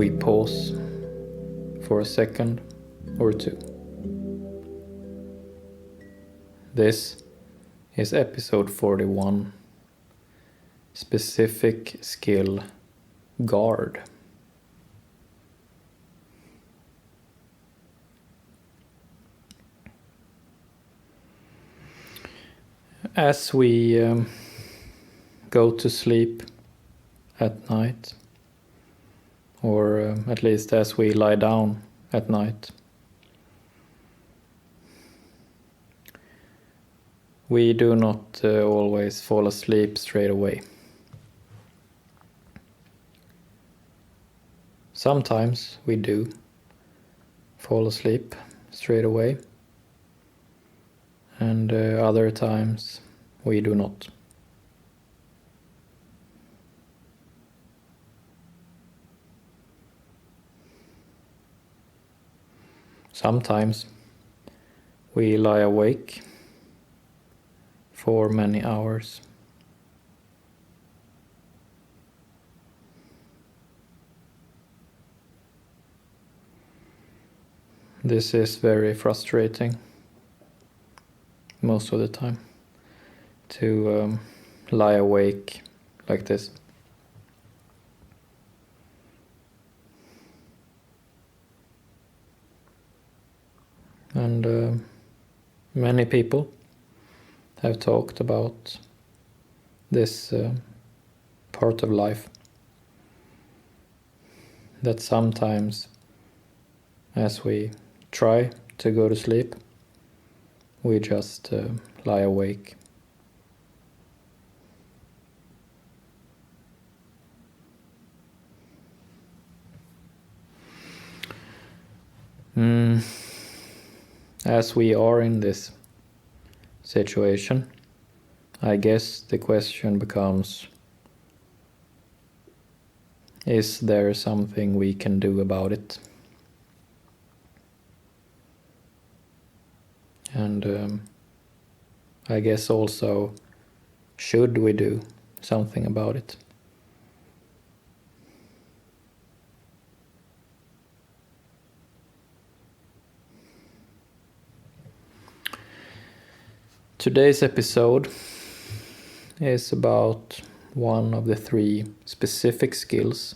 we pause for a second or two. This is episode 41, specific skill guard. As we go to sleep at night, or at least as we lie down at night, we do not always fall asleep straight away. Sometimes we do fall asleep straight away, and other times we do not. Sometimes we lie awake for many hours. This is very frustrating most of the time, to lie awake like this. And many people have talked about this part of life, that sometimes as we try to go to sleep, we just lie awake. As we are in this situation, I guess the question becomes, is there something we can do about it? And I guess also, should we do something about it? Today's episode is about one of the 3 specific skills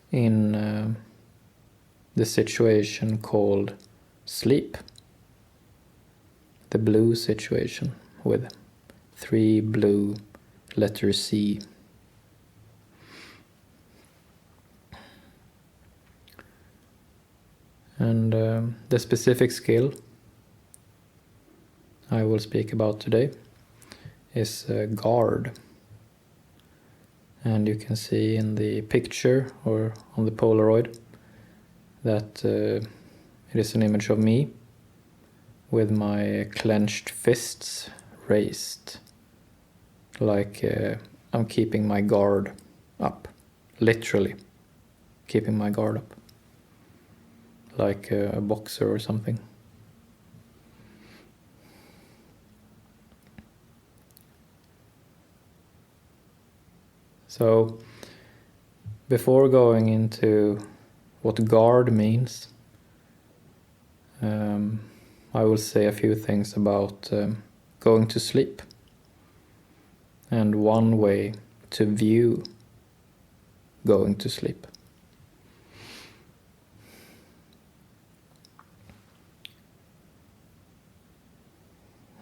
in the situation called sleep. The blue situation with 3 blue letters C. And the specific skill I will speak about today is guard. And you can see in the picture or on the Polaroid that it is an image of me with my clenched fists raised, like I'm keeping my guard up, literally keeping my guard up, like a boxer or something. So, before going into what guard means, I will say a few things about going to sleep and one way to view going to sleep.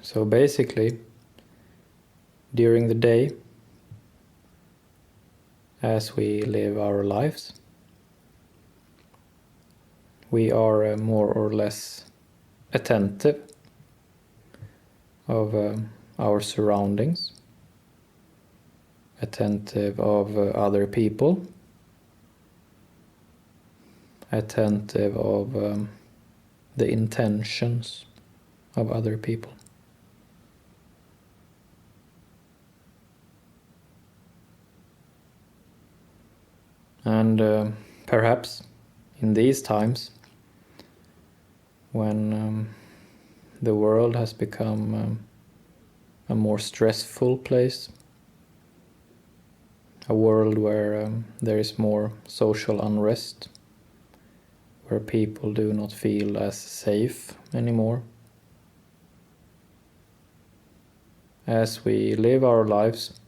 So basically, during the day, as we live our lives, we are more or less attentive of our surroundings, attentive of other people, attentive of the intentions of other people. And perhaps in these times, when the world has become a more stressful place, a world where there is more social unrest, where people do not feel as safe anymore. As we live our lives,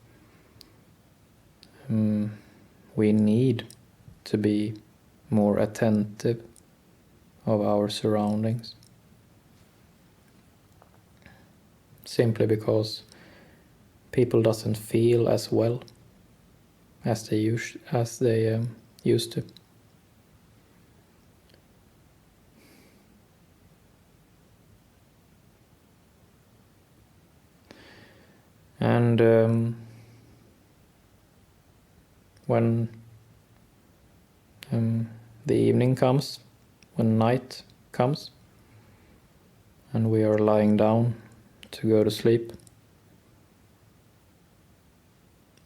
we need to be more attentive of our surroundings, simply because people doesn't feel as well as they used to. And when the evening comes, when night comes, and we are lying down to go to sleep,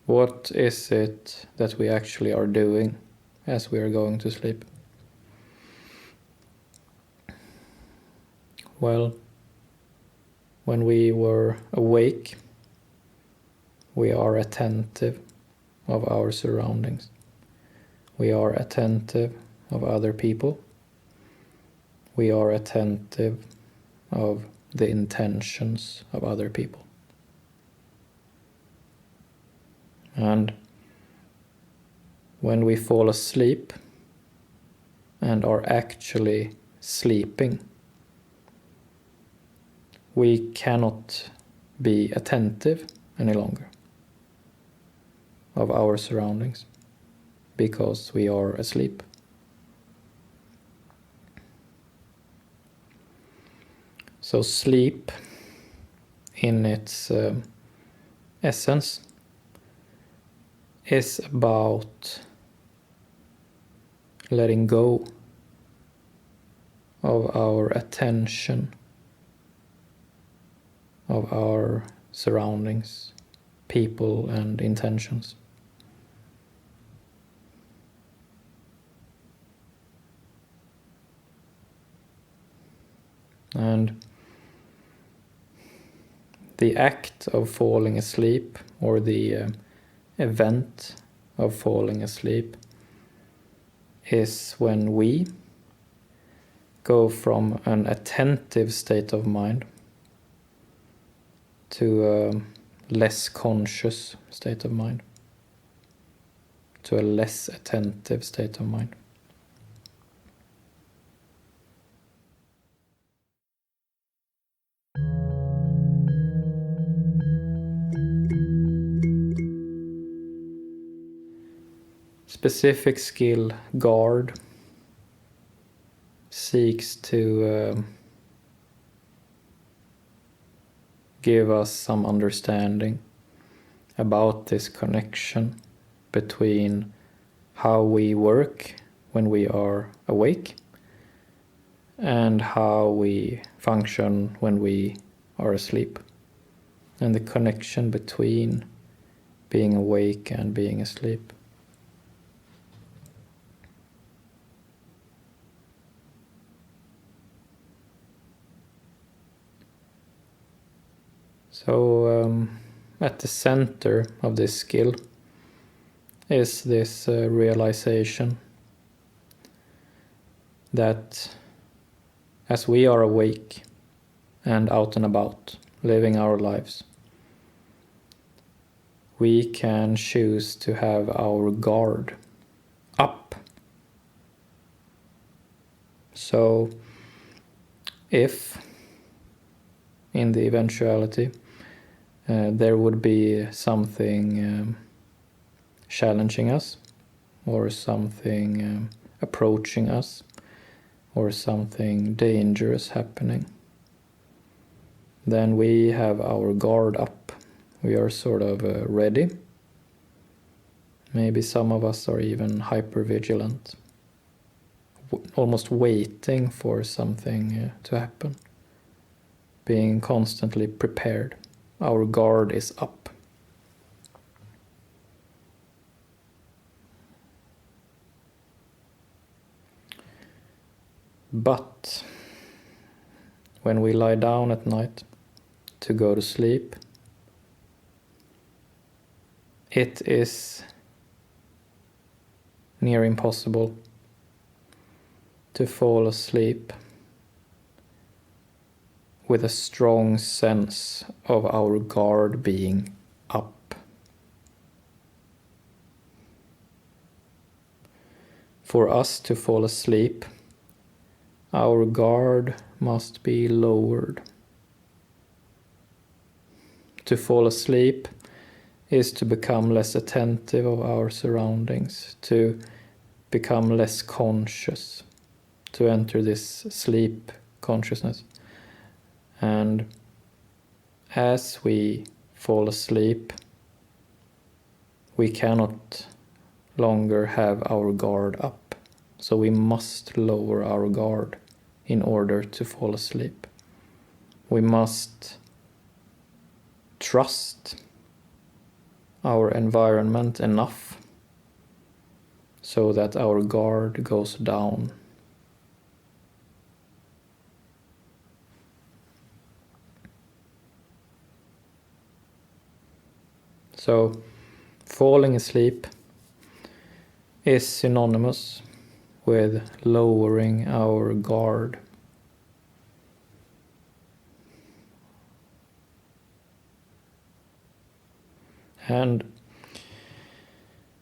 what is it that we actually are doing as we are going to sleep? Well, when we were awake, we are attentive of our surroundings. We are attentive of other people. We are attentive of the intentions of other people. And when we fall asleep and are actually sleeping, we cannot be attentive any longer of our surroundings because we are asleep. So sleep, in its essence, is about letting go of our attention of our surroundings, people and intentions. And the act of falling asleep, or the event of falling asleep, is when we go from an attentive state of mind to a less conscious state of mind, to a less attentive state of mind. Specific skill guard seeks to give us some understanding about this connection between how we work when we are awake and how we function when we are asleep, and the connection between being awake and being asleep. So at the center of this skill is this realization that as we are awake and out and about, living our lives, we can choose to have our guard up. So if, in the eventuality, there would be something challenging us, or something approaching us, or something dangerous happening, then we have our guard up. We are sort of ready. Maybe some of us are even hyper-vigilant, almost waiting for something to happen, being constantly prepared. Our guard is up. But when we lie down at night to go to sleep, it is near impossible to fall asleep with a strong sense of our guard being up. For us to fall asleep, our guard must be lowered. To fall asleep is to become less attentive of our surroundings, to become less conscious, to enter this sleep consciousness. And as we fall asleep, we cannot longer have our guard up. So we must lower our guard in order to fall asleep. We must trust our environment enough so that our guard goes down. So, falling asleep is synonymous with lowering our guard. And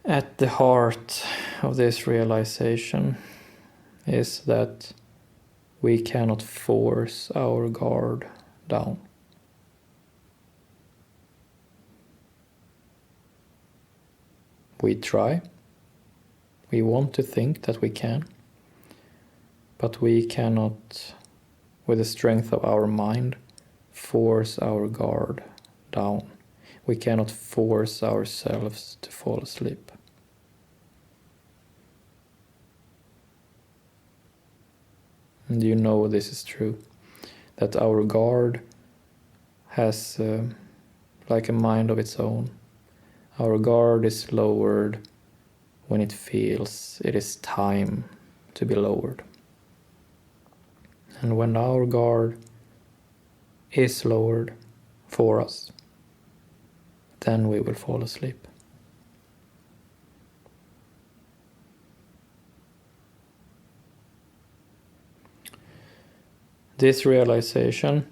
at the heart of this realization is that we cannot force our guard down. We try. We want to think that we can, but we cannot, with the strength of our mind, force our guard down. We cannot force ourselves to fall asleep. And you know this is true, that our guard has like a mind of its own. Our guard is lowered when it feels it is time to be lowered. And when our guard is lowered for us, then we will fall asleep. This realization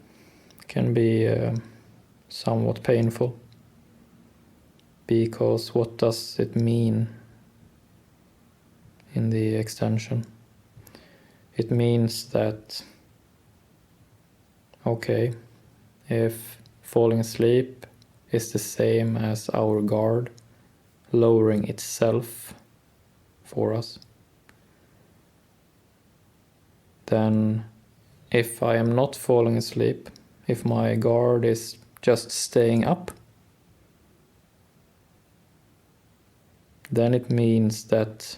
can be somewhat painful, because what does it mean in the extension? It means that, okay, if falling asleep is the same as our guard lowering itself for us, then if I am not falling asleep, if my guard is just staying up, then it means that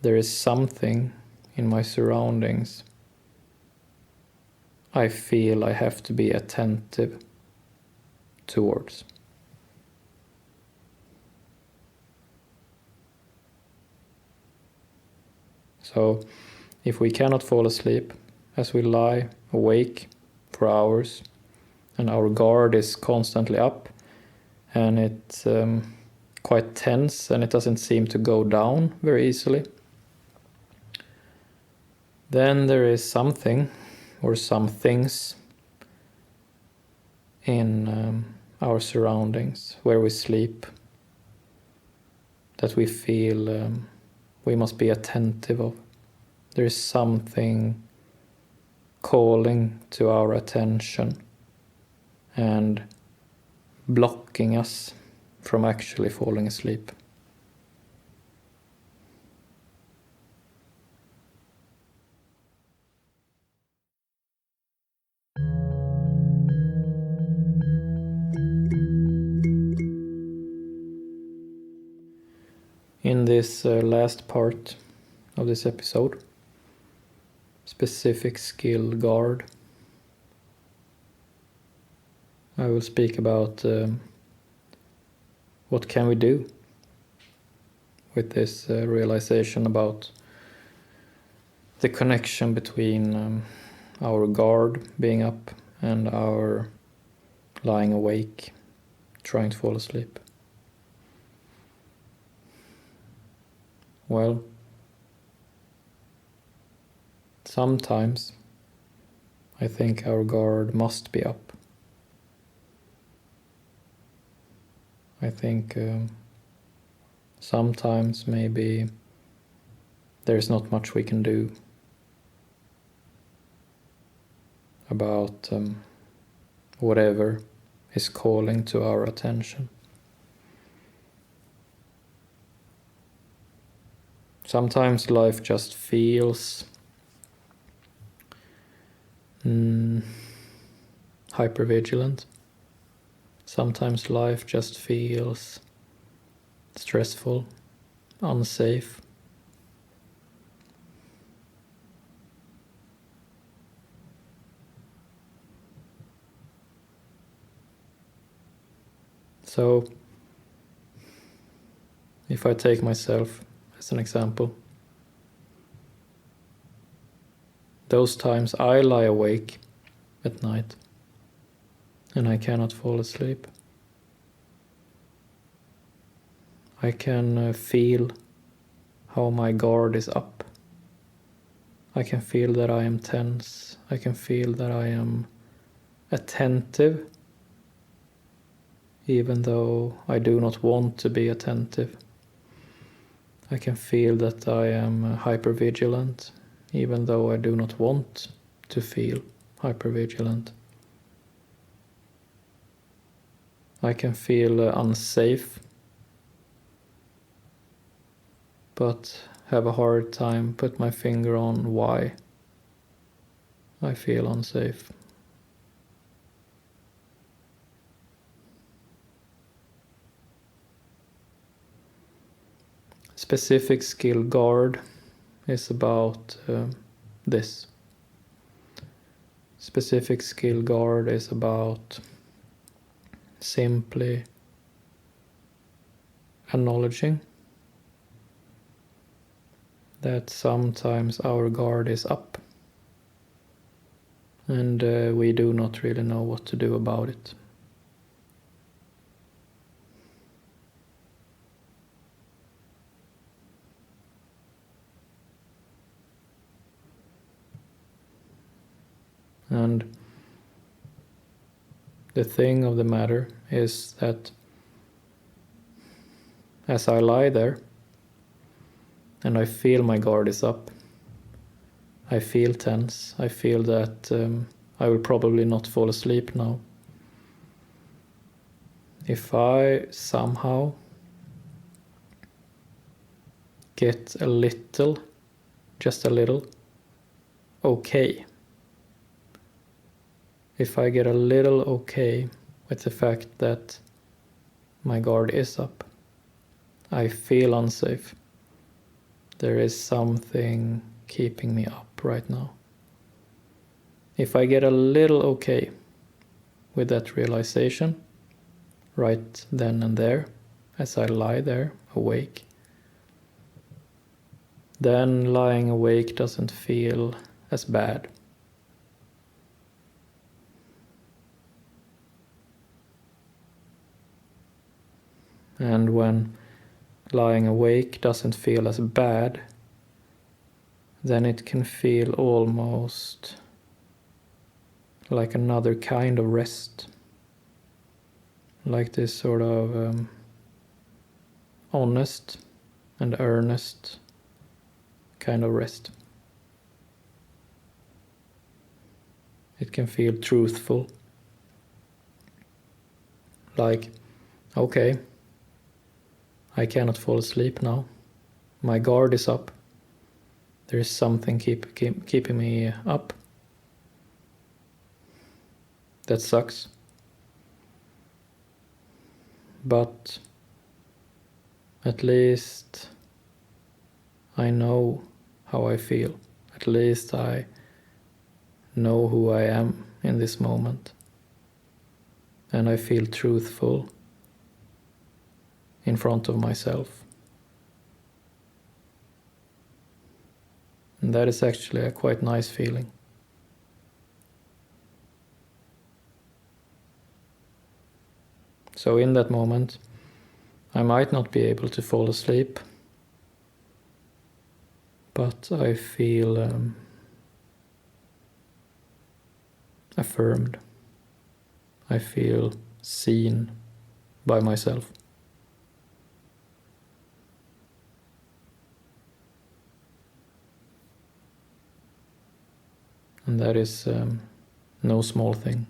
there is something in my surroundings I feel I have to be attentive towards. So, if we cannot fall asleep, as we lie awake for hours, and our guard is constantly up, and it's quite tense, and it doesn't seem to go down very easily, then there is something or some things in our surroundings where we sleep that we feel we must be attentive of. There is something calling to our attention and blocking us from actually falling asleep. In this last part of this episode, specific skill guard, I will speak about what can we do with this realization about the connection between our guard being up and our lying awake, trying to fall asleep. Well, sometimes I think our guard must be up. I think sometimes maybe there's not much we can do about whatever is calling to our attention. Sometimes life just feels hypervigilant. Sometimes life just feels stressful, unsafe. So, if I take myself as an example, those times I lie awake at night and I cannot fall asleep. I can feel how my guard is up. I can feel that I am tense. I can feel that I am attentive, even though I do not want to be attentive. I can feel that I am hypervigilant, even though I do not want to feel hypervigilant. I can feel unsafe, but have a hard time put my finger on why I feel unsafe. Specific skill guard is about this. Specific skill guard is about simply acknowledging that sometimes our guard is up and we do not really know what to do about it. And the thing of the matter is that as I lie there and I feel my guard is up, I feel tense, I feel that I will probably not fall asleep now. If I somehow get a little, just a little, okay, if I get a little okay with the fact that my guard is up, I feel unsafe. There is something keeping me up right now. If I get a little okay with that realization, right then and there, as I lie there awake, then lying awake doesn't feel as bad. And when lying awake doesn't feel as bad, then it can feel almost like another kind of rest. Like this sort of honest and earnest kind of rest. It can feel truthful. Like, okay, I cannot fall asleep now. My guard is up. There is something keeping me up. That sucks. But at least I know how I feel. At least I know who I am in this moment. And I feel truthful in front of myself. And that is actually a quite nice feeling. So in that moment, I might not be able to fall asleep, but I feel affirmed. I feel seen by myself. And that is no small thing.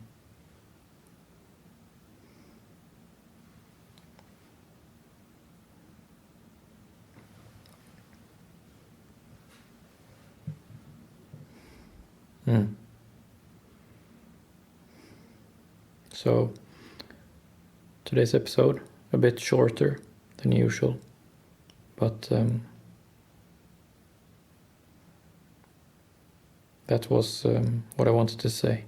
So, today's episode, a bit shorter than usual, but that was what I wanted to say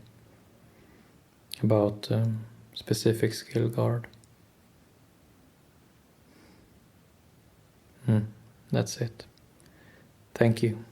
about specific skill guard. That's it. Thank you.